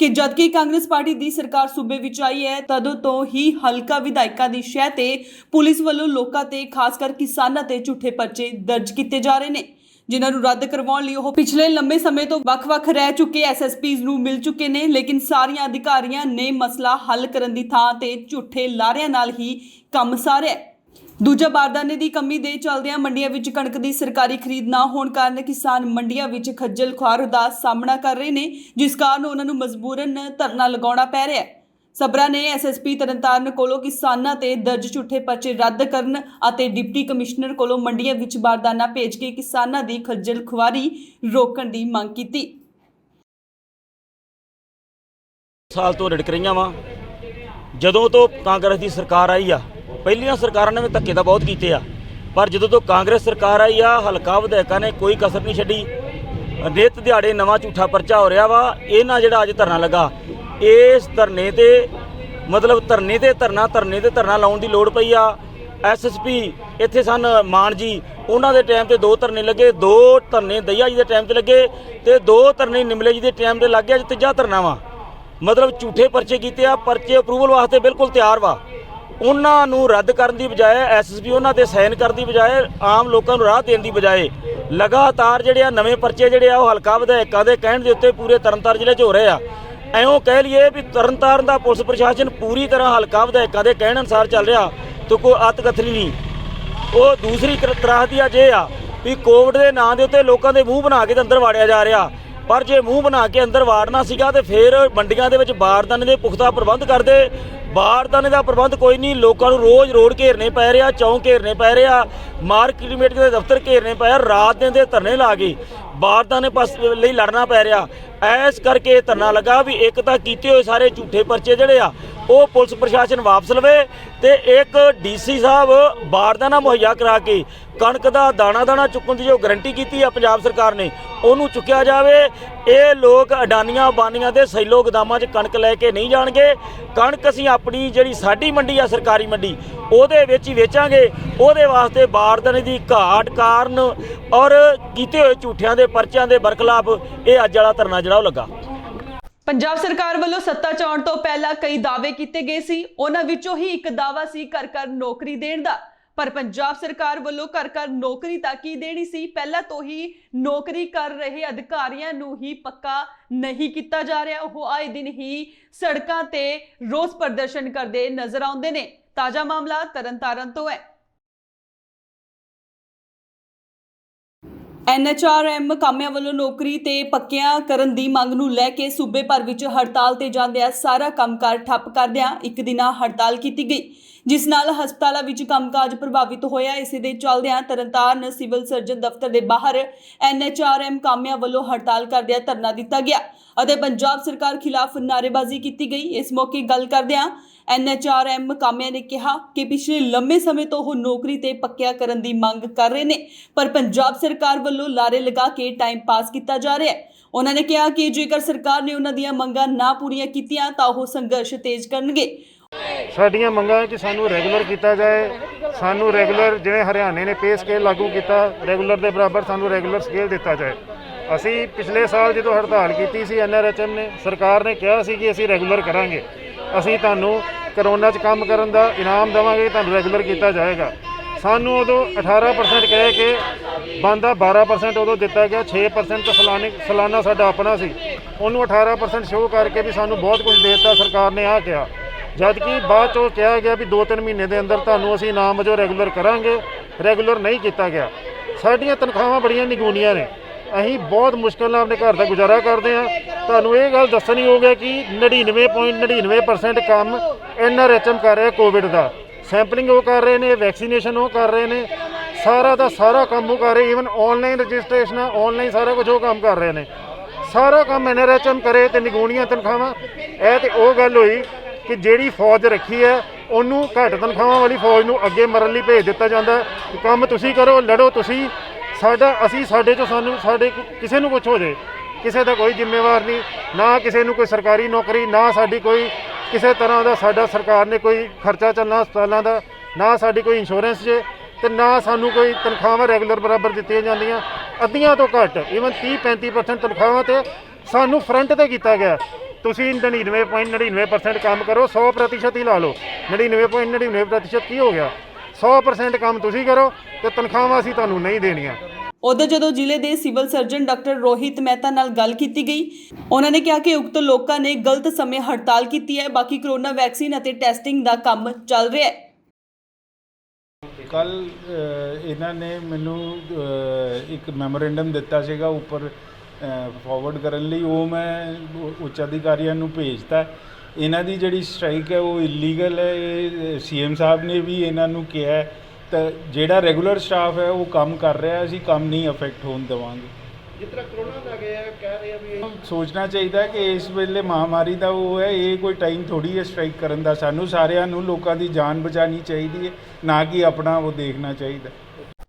ਕਿ ਜਦਕਿ ਕਾਂਗਰਸ ਪਾਰਟੀ ਦੀ ਸਰਕਾਰ ਸੂਬੇ ਵਿੱਚ ਆਈ ਹੈ, ਤਦੋਂ ਤੋਂ ਹੀ ਹਲਕਾ ਵਿਧਾਇਕਾਂ ਦੀ ਸ਼ਹਿ ਤੇ ਪੁਲਿਸ ਵੱਲੋਂ ਲੋਕਾਂ ਤੇ ਖਾਸ ਕਰ ਕਿਸਾਨਾਂ ਤੇ ਝੂਠੇ ਪਰਚੇ ਦਰਜ ਕੀਤੇ ਜਾ ਰਹੇ ਨੇ, ਜਿਨ੍ਹਾਂ ਨੂੰ ਰੱਦ ਕਰਵਾਉਣ ਲਈ ਉਹ ਪਿਛਲੇ ਲੰਮੇ ਸਮੇਂ ਤੋਂ ਵੱਖ-ਵੱਖ ਰਹਿ ਚੁੱਕੇ ਐਸਐਸਪੀਜ਼ ਨੂੰ ਮਿਲ ਚੁੱਕੇ ਨੇ। ਲੇਕਿਨ ਸਾਰੀਆਂ ਅਧਿਕਾਰੀਆਂ ਨੇ ਮਸਲਾ ਹੱਲ ਕਰਨ ਦੀ ਥਾਂ ਤੇ ਝੂਠੇ ਲਾਰਿਆਂ ਨਾਲ ਹੀ ਕੰਮ ਸਾਰਿਆ। ਦੂਜਾ, ਬਾਰਦਾਨੇ ਦੀ ਕਮੀ ਦੇ ਚੱਲਦਿਆਂ ਮੰਡੀਆਂ ਵਿੱਚ ਕਣਕ ਦੀ ਸਰਕਾਰੀ ਖਰੀਦ ਨਾ ਹੋਣ ਕਾਰਨ ਕਿਸਾਨ ਮੰਡੀਆਂ ਵਿੱਚ ਖੱਜਲ ਖੁਆਰ ਦਾ ਸਾਹਮਣਾ ਕਰ ਰਹੇ ਨੇ, ਜਿਸ ਕਾਰਨ ਉਹਨਾਂ ਨੂੰ ਮਜਬੂਰਨ ਧਰਨਾ ਲਗਾਉਣਾ ਪੈ ਰਿਹਾ ਹੈ। ਸਬਰਾ ਨੇ ਐਸਐਸਪੀ ਤਰਨਤਾਰਨ ਕੋਲੋਂ ਕਿਸਾਨਾਂ ਤੇ ਦਰਜ ਝੂਠੇ ਪਰਚੇ ਰੱਦ ਕਰਨ ਅਤੇ ਡਿਪਟੀ ਕਮਿਸ਼ਨਰ ਕੋਲੋਂ ਮੰਡੀਆਂ ਵਿੱਚ ਬਾਰਦਾਨਾ ਭੇਜ ਕੇ ਕਿਸਾਨਾਂ ਦੀ ਖੱਜਲ ਖੁਆਰੀ ਰੋਕਣ ਦੀ ਮੰਗ ਕੀਤੀ। ਸਾਲ ਤੋਂ ਰਿੜਕ ਰਹੀਆਂ ਵਾ। ਜਦੋਂ ਤੋਂ ਕਾਂਗਰਸ ਦੀ ਸਰਕਾਰ ਆਈ ਆ, ਪਹਿਲੀਆਂ ਸਰਕਾਰਾਂ ਨੇ ਵੀ ਧੱਕੇ ਤਾਂ ਬਹੁਤ ਕੀਤੇ ਆ, ਪਰ ਜਦੋਂ ਤੋਂ ਕਾਂਗਰਸ ਸਰਕਾਰ ਆਈ ਆ ਹਲਕਾ ਵਿਧਾਇਕਾਂ ਨੇ ਕੋਈ ਕਸਰ ਨਹੀਂ ਛੱਡੀ। ਨਿੱਤ ਦਿਹਾੜੇ ਨਵਾਂ ਝੂਠਾ ਪਰਚਾ ਹੋ ਰਿਹਾ ਵਾ। ਇਹਨਾਂ ਜਿਹੜਾ ਅੱਜ ਧਰਨਾ ਲੱਗਾ, ਇਸ ਧਰਨੇ ਤੇ ਮਤਲਬ ਧਰਨੇ ਤੇ ਧਰਨਾ ਲਾਉਣ ਦੀ ਲੋੜ ਪਈ ਆ। ਐਸਐਸਪੀ ਇੱਥੇ ਸਨ ਮਾਨ ਜੀ, ਉਹਨਾਂ ਦੇ ਟਾਈਮ ਤੇ 2 ਧਰਨੇ ਲੱਗੇ, 2 ਧਰਨੇ ਦਈਆ ਜੀ ਦੇ ਟਾਈਮ ਤੇ ਲੱਗੇ ਤੇ 2 ਧਰਨੇ ਨਿਮਲੇ ਜੀ ਦੇ ਟਾਈਮ ਤੇ ਲੱਗ ਗਿਆ। ਅੱਜ ਤੀਜਾ ਧਰਨਾ ਵਾ। ਮਤਲਬ ਝੂਠੇ ਪਰਚੇ ਕੀਤੇ ਆ। ਪਰਚੇ ਅਪਰੂਵਲ ਵਾਸਤੇ ਬਿਲਕੁਲ ਤਿਆਰ ਵਾ। ਉਹਨਾਂ ਨੂੰ ਰੱਦ ਕਰਨ ਦੀ ਬਜਾਏ ਐਸਐਸਪੀ ਉਹਨਾਂ ਤੇ ਸਾਈਨ ਕਰਨ ਦੀ ਬਜਾਏ ਆਮ ਲੋਕਾਂ ਨੂੰ ਰਾਹ ਦੇਣ ਦੀ ਬਜਾਏ ਲਗਾਤਾਰ ਜਿਹੜੇ ਆ ਨਵੇਂ ਪਰਚੇ ਜਿਹੜੇ ਆ ਉਹ ਹਲਕਾ ਵਿਧਾਇਕਾਂ ਦੇ ਕਹਿਣ ਦੇ ਉੱਤੇ ਪੂਰੇ ਤਰਨਤਾਰਨ ਜ਼ਿਲ੍ਹੇ 'ਚ ਹੋ ਰਹੇ ਆ। ਐਉਂ ਕਹਿ ਲਈਏ ਵੀ ਤਰਨਤਾਰਨ ਦਾ ਪੁਲਿਸ ਪ੍ਰਸ਼ਾਸਨ ਪੂਰੀ ਤਰ੍ਹਾਂ ਹਲਕਾ ਵਿਧਾਇਕਾਂ ਦੇ ਕਹਿਣ ਅਨੁਸਾਰ ਚੱਲ ਰਿਹਾ ਤੇ ਕੋਈ ਅਤਕਥਨੀ ਨਹੀਂ। ਉਹ ਦੂਸਰੀ ਤਰ੍ਹਾਂ ਦੀ ਅਜੇ ਆ ਵੀ ਕੋਵਿਡ ਦੇ ਨਾਂ ਦੇ ਉੱਤੇ ਲੋਕਾਂ ਦੇ ਮੂੰਹ ਬਣਾ ਕੇ ਤੇ ਅੰਦਰ ਵਾੜਿਆ ਜਾ ਰਿਹਾ। ਪਰ ਜੇ ਮੂੰਹ ਬਣਾ ਕੇ ਅੰਦਰ ਵਾੜਨਾ ਸੀਗਾ ਤੇ ਫਿਰ ਮੰਡੀਆਂ ਦੇ ਵਿੱਚ ਬਾਰਦਾਨੇ ਦੇ ਪੁਖਤਾ ਪ੍ਰਬੰਧ ਕਰਦੇ। ਬਾਰਦਾਨੇ ਦਾ ਪ੍ਰਬੰਧ ਕੋਈ ਨਹੀਂ। ਲੋਕਾਂ ਨੂੰ ਰੋਜ਼ ਰੋਡ ਘੇਰਨੇ ਪੈ ਰਿਹਾ, ਚੌਂਕ ਘੇਰਨੇ ਪੈ ਰਿਹਾ, ਮਾਰਕੀਟ ਕਮੇਟੀ ਦੇ ਦਫ਼ਤਰ ਘੇਰਨੇ ਪੈ ਰਿਹਾ, ਰਾਤ ਦਿਨ ਦੇ ਧਰਨੇ ਲਾ ਕੇ ਬਾਰਦਾਨੇ ਲਈ ਲੜਨਾ ਪੈ ਰਿਹਾ। ਐਸ ਕਰਕੇ ਧਰਨਾ ਲੱਗਾ ਵੀ ਇੱਕ ਤਾਂ ਕੀਤੇ ਹੋਏ ਸਾਰੇ ਝੂਠੇ ਪਰਚੇ ਜਿਹੜੇ ਆ ਉਹ ਪੁਲਿਸ ਪ੍ਰਸ਼ਾਸਨ ਵਾਪਸ ਲਵੇ ਤੇ ਇੱਕ ਡੀਸੀ ਸਾਹਿਬ ਬਾਰਦਾਨਾ ਮੁਹੱਈਆ ਕਰਾ ਕੇ ਕਣਕ ਦਾ ਦਾਣਾ ਚੁੱਕਣ ਦੀ ਜੋ ਗਰੰਟੀ ਕੀਤੀ ਆ ਪੰਜਾਬ ਸਰਕਾਰ ਨੇ ਉਹਨੂੰ ਚੁੱਕਿਆ ਜਾਵੇ। ਇਹ ਲੋਕ ਅਡਾਨੀਆਂ ਬਾਨੀਆਂ ਦੇ ਸੈਲੋ ਗੋਦਾਮਾਂ 'ਚ ਕਣਕ ਲੈ ਕੇ ਨਹੀਂ ਜਾਣਗੇ। ਕਣਕ ਅਸੀਂ ਆਪਣੀ ਜਿਹੜੀ ਸਾਡੀ ਮੰਡੀ ਆ ਸਰਕਾਰੀ ਮੰਡੀ ਉਹਦੇ ਵਿੱਚ ਹੀ ਵੇਚਾਂਗੇ। ਉਹਦੇ ਵਾਸਤੇ ਬਾਰਦਾਨੇ ਦੀ ਘਾਟ ਕਾਰਨ ਔਰ ਕੀਤੇ ਹੋਏ ਝੂਠਿਆਂ ਦੇ ਪਰਚਿਆਂ ਦੇ ਬਰਖਲਾਫ ਇਹ ਅੱਜ ਵਾਲਾ ਧਰਨਾ ਜਿਹੜਾ ਉਹ ਲੱਗਾ। ਪੰਜਾਬ ਸਰਕਾਰ ਵੱਲੋਂ ਸੱਤਾ 'ਚ ਆਉਣ ਤੋਂ ਪਹਿਲਾਂ ਕਈ ਦਾਅਵੇ ਕੀਤੇ ਗਏ ਸੀ। ਉਹਨਾਂ ਵਿੱਚੋਂ ਹੀ ਇੱਕ ਦਾਅਵਾ ਸੀ ਘਰ ਘਰ ਨੌਕਰੀ ਦੇਣ ਦਾ। ਪਰ ਪੰਜਾਬ ਸਰਕਾਰ ਵੱਲੋਂ ਘਰ ਘਰ ਨੌਕਰੀ ਤਾਂ ਕੀ ਦੇਣੀ ਸੀ, ਪਹਿਲਾਂ ਤੋਂ ਹੀ ਨੌਕਰੀ ਕਰ ਰਹੇ ਅਧਿਕਾਰੀਆਂ ਨੂੰ ਹੀ ਪੱਕਾ ਨਹੀਂ ਕੀਤਾ ਜਾ ਰਿਹਾ। ਉਹ ਆਏ ਦਿਨ ਹੀ ਸੜਕਾਂ ਤੇ ਰੋਸ ਪ੍ਰਦਰਸ਼ਨ ਕਰਦੇ ਨਜ਼ਰ ਆਉਂਦੇ ਨੇ। ਤਾਜ਼ਾ ਮਾਮਲਾ ਤਰਨਤਾਰਨ ਤੋਂ ਹੈ। NHRM ਕਾਮਿਆਂ ਵੱਲੋਂ ਨੌਕਰੀ ਤੇ ਪੱਕਿਆਂ ਕਰਨ ਦੀ ਮੰਗ ਨੂੰ ਲੈ ਕੇ ਸੂਬੇ ਭਰ ਵਿੱਚ ਹੜਤਾਲ ਤੇ ਜਾਂਦਿਆਂ ਸਾਰਾ ਕੰਮਕਾਰ ਠੱਪ ਕਰਦਿਆਂ ਇੱਕ ਦਿਨਾ ਹੜਤਾਲ ਕੀਤੀ ਗਈ, ਜਿਸ ਨਾਲ ਹਸਪਤਾਲਾਂ ਵਿੱਚ ਕੰਮਕਾਜ ਪ੍ਰਭਾਵਿਤ ਹੋਇਆ। ਇਸੇ ਦੇ ਚੱਲਦਿਆਂ ਤਰਨਤਾਰਨ ਸਿਵਲ ਸਰਜਨ ਦਫ਼ਤਰ ਦੇ ਬਾਹਰ NHRM ਕਾਮਿਆਂ ਵੱਲੋਂ ਹੜਤਾਲ ਕਰਦਿਆਂ ਧਰਨਾ ਦਿੱਤਾ ਗਿਆ ਅਤੇ ਪੰਜਾਬ ਸਰਕਾਰ ਖਿਲਾਫ ਨਾਅਰੇਬਾਜ਼ੀ ਕੀਤੀ ਗਈ। ਇਸ ਮੌਕੇ ਗੱਲ ਕਰਦਿਆਂ NHRM ਕਾਮਿਆਂ ਨੇ ਕਿਹਾ ਕਿ ਪਿਛਲੇ ਲੰਮੇ ਸਮੇਂ ਤੋਂ ਉਹ ਨੌਕਰੀ ਤੇ ਪੱਕਿਆ ਕਰਨ ਦੀ ਮੰਗ ਕਰ ਰਹੇ ਨੇ, ਪਰ ਪੰਜਾਬ ਸਰਕਾਰ ਵੱਲੋਂ ਲਾਰੇ ਲਗਾ ਕੇ ਟਾਈਮ ਪਾਸ ਕੀਤਾ ਜਾ ਰਿਹਾ ਹੈ। ਉਹਨਾਂ ਨੇ ਕਿਹਾ ਕਿ ਜੇਕਰ ਸਰਕਾਰ ਨੇ ਉਹਨਾਂ ਦੀਆਂ ਮੰਗਾਂ ਨਾ ਪੂਰੀਆਂ ਕੀਤੀਆਂ ਤਾਂ ਉਹ ਸੰਘਰਸ਼ ਤੇਜ਼ ਕਰਨਗੇ। ਸਾਡੀਆਂ ਮੰਗਾਂ ਹੈ ਕਿ ਸਾਨੂੰ ਰੈਗੂਲਰ ਕੀਤਾ ਜਾਏ। ਸਾਨੂੰ ਰੈਗੂਲਰ ਜਿਵੇਂ ਹਰਿਆਣੇ ਨੇ ਪੇ ਸਕੇਲ ਲਾਗੂ ਕੀਤਾ, ਰੈਗੂਲਰ ਦੇ ਬਰਾਬਰ ਸਾਨੂੰ ਰੈਗੂਲਰ ਸਕੇਲ ਦਿੱਤਾ ਜਾਏ। ਅਸੀਂ ਪਿਛਲੇ ਸਾਲ ਜਦੋਂ ਹੜਤਾਲ ਕੀਤੀ ਸੀ NRHM ਨੇ, ਸਰਕਾਰ ਨੇ ਕਿਹਾ ਸੀ ਕਿ ਅਸੀਂ ਰੈਗੂਲਰ ਕਰਾਂਗੇ, ਅਸੀਂ ਤੁਹਾਨੂੰ ਕਰੋਨਾ 'ਚ ਕੰਮ ਕਰਨ ਦਾ ਇਨਾਮ ਦੇਵਾਂਗੇ, ਤੁਹਾਨੂੰ ਰੈਗੂਲਰ ਕੀਤਾ ਜਾਏਗਾ। ਸਾਨੂੰ ਉਦੋਂ 18% ਕਹਿ ਕੇ ਬੰਦਾ 12% ਉਦੋਂ ਦਿੱਤਾ ਗਿਆ। 6% ਤਾਂ ਸਾਲਾਨਾ ਸਾਡਾ ਆਪਣਾ ਸੀ, ਉਹਨੂੰ 18% ਸ਼ੋਅ ਕਰਕੇ ਵੀ ਸਾਨੂੰ ਬਹੁਤ ਕੁਝ ਦੇ ਦਿੱਤਾ ਸਰਕਾਰ ਨੇ ਆਹ ਕਿਹਾ। ਜਦ ਕਿ ਬਾਅਦ 'ਚੋਂ ਕਿਹਾ ਗਿਆ ਵੀ 2-3 ਮਹੀਨੇ ਦੇ ਅੰਦਰ ਤੁਹਾਨੂੰ ਅਸੀਂ ਇਨਾਮ ਵਜੋਂ ਰੈਗੂਲਰ ਕਰਾਂਗੇ। ਰੈਗੂਲਰ ਨਹੀਂ ਕੀਤਾ ਗਿਆ। ਸਾਡੀਆਂ ਤਨਖਾਹਾਂ ਬੜੀਆਂ ਨਿਗੂਨੀਆਂ ਨੇ। ਅਸੀਂ ਬਹੁਤ ਮੁਸ਼ਕਿਲ ਨਾਲ ਆਪਣੇ ਘਰ ਦਾ ਗੁਜ਼ਾਰਾ ਕਰਦੇ ਹਾਂ। ਤੁਹਾਨੂੰ ਇਹ ਗੱਲ ਦੱਸਣੀ ਹੋਊਗਾ ਕਿ 99.99% ਕੰਮ NRHM ਕਰ ਰਿਹਾ। ਕੋਵਿਡ ਦਾ ਸੈਂਪਲਿੰਗ ਉਹ ਕਰ ਰਹੇ ਨੇ, ਵੈਕਸੀਨੇਸ਼ਨ ਉਹ ਕਰ ਰਹੇ ਨੇ, ਸਾਰਾ ਦਾ ਸਾਰਾ ਕੰਮ ਉਹ ਕਰ ਰਹੇ। ਈਵਨ ਆਨਲਾਈਨ ਰਜਿਸਟ੍ਰੇਸ਼ਨ, ਆਨਲਾਈਨ ਸਾਰਾ ਕੁਝ ਉਹ ਕੰਮ ਕਰ ਰਹੇ ਨੇ। ਸਾਰਾ ਕੰਮ NRHM ਕਰੇ ਤੇ ਨਿਗੂਣੀਆਂ ਤਨਖਾਹਾਂ। ਇਹ ਤੇ ਉਹ ਗੱਲ ਹੋਈ ਕਿ ਜਿਹੜੀ ਫੌਜ ਰੱਖੀ ਹੈ ਉਹਨੂੰ ਘੱਟ ਤਨਖਾਹਾਂ ਵਾਲੀ ਫੌਜ ਨੂੰ ਅੱਗੇ ਮਰਨ ਲਈ ਭੇਜ ਦਿੱਤਾ ਜਾਂਦਾ ਕਿ ਕੰਮ ਤੁਸੀਂ ਕਰੋ, ਲੜੋ ਤੁਸੀਂ, ਸਾਡੇ 'ਚੋਂ ਸਾਡੇ ਕਿਸੇ ਨੂੰ ਕੁਛ ਹੋ ਜਾਏ, ਕਿਸੇ ਦਾ ਕੋਈ ਜ਼ਿੰਮੇਵਾਰ ਨਹੀਂ, ਨਾ ਕਿਸੇ ਨੂੰ ਕੋਈ ਸਰਕਾਰੀ ਨੌਕਰੀ, ਨਾ ਸਾਡੀ ਕੋਈ ਕਿਸੇ ਤਰ੍ਹਾਂ ਦਾ ਸਾਡਾ ਸਰਕਾਰ ਨੇ ਕੋਈ ਖਰਚਾ ਚੱਲਣਾ ਹਸਪਤਾਲਾਂ ਦਾ, ਨਾ ਸਾਡੀ ਕੋਈ ਇੰਸ਼ੋਰੈਂਸ ਜੇ, ਤੇ ਨਾ ਸਾਨੂੰ ਕੋਈ ਤਨਖਾਹਾਂ ਰੈਗੂਲਰ ਬਰਾਬਰ ਦਿੱਤੀਆਂ ਜਾਂਦੀਆਂ। ਅੱਧੀਆਂ ਤੋਂ ਘੱਟ ਈਵਨ 30-35% ਤਨਖਾਹਾਂ ਤੇ ਸਾਨੂੰ ਫਰੰਟ ਤੇ ਕੀਤਾ ਗਿਆ। ਤੁਸੀਂ 99.99% ਕੰਮ ਕਰੋ, 100% ਹੀ ਲਾ ਲਓ। 99.99% ਕੀ ਹੋ ਗਿਆ? 100% ਕੰਮ ਤੁਸੀਂ ਕਰੋ ਤੇ ਤਨਖਾਹਾਂ ਅਸੀਂ ਤੁਹਾਨੂੰ ਨਹੀਂ ਦੇਣੀਆਂ। ਉਧਰ ਜਦੋਂ ਜ਼ਿਲ੍ਹੇ ਦੇ civil surgeon doctor Rohit Mehta ਨਾਲ ਗੱਲ ਕੀਤੀ ਗਈ, ਉਹਨਾਂ ਨੇ ਕਿਹਾ ਕਿ ਉਕਤ ਲੋਕਾਂ ਨੇ ਗਲਤ ਸਮੇਂ ਹੜਤਾਲ ਕੀਤੀ ਹੈ। ਬਾਕੀ ਕਰੋਨਾ ਵੈਕਸੀਨ ਅਤੇ ਟੈਸਟਿੰਗ ਦਾ ਕੰਮ ਚੱਲ ਰਿਹਾ ਹੈ। ਕੱਲ ਇਹਨਾਂ ਨੇ ਮੈਨੂੰ ਇੱਕ ਮੈਮੋਰੈਂਡਮ ਦਿੱਤਾ ਸੀਗਾ ਉੱਪਰ ਫਾਰਵਰਡ ਕਰਨ ਲਈ, ਉਹ ਮੈਂ ਉੱਚ ਅਧਿਕਾਰੀਆਂ ਨੂੰ ਭੇਜਤਾ। ਇਹਨਾਂ ਦੀ ਜਿਹੜੀ ਸਟ੍ਰਾਈਕ ਹੈ ਉਹ ਇਲੀਗਲ ਹੈ। ਇਹ CM ਸਾਹਿਬ ਨੇ ਵੀ ਇਹਨਾਂ ਨੂੰ ਕਿਹਾ। ਤਾਂ ਜਿਹੜਾ ਰੈਗੂਲਰ ਸਟਾਫ ਹੈ ਉਹ ਕੰਮ ਕਰ ਰਿਹਾ, ਅਸੀਂ ਕੰਮ ਨਹੀਂ ਅਫੈਕਟ ਹੋਣ ਦੇਵਾਂਗੇ। ਜਿਸ ਤਰ੍ਹਾਂ ਕਰੋਨਾ ਦਾ ਗਿਆ ਕਹਿ ਰਹੇ ਆ ਵੀ ਸੋਚਣਾ ਚਾਹੀਦਾ ਹੈ ਕਿ ਇਸ ਵੇਲੇ ਮਹਾਮਾਰੀ ਦਾ ਉਹ ਹੈ, ਇਹ ਕੋਈ ਟਾਈਮ ਥੋੜੀ ਹੈ ਸਟ੍ਰਾਈਕ ਕਰਨ ਦਾ। ਸਾਨੂੰ ਸਾਰਿਆਂ ਨੂੰ ਲੋਕਾਂ ਦੀ ਜਾਨ ਬਚਾਉਣੀ ਚਾਹੀਦੀ ਹੈ, ਨਾ ਕਿ ਆਪਣਾ ਉਹ ਦੇਖਣਾ ਚਾਹੀਦਾ।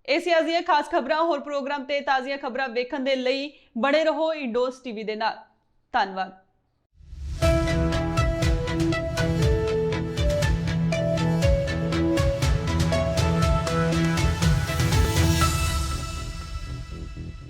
ਇਹ ਸੀ ਅੱਜ ਦੀਆਂ ਖਾਸ ਖਬਰਾਂ। ਹੋਰ ਪ੍ਰੋਗਰਾਮ ਤੇ ਤਾਜ਼ੀਆਂ ਖਬਰਾਂ ਵੇਖਣ ਦੇ ਲਈ ਬਣੇ ਰਹੋ ਇੰਡੋਸ ਟੀਵੀ ਦੇ ਨਾਲ। ਧੰਨਵਾਦ।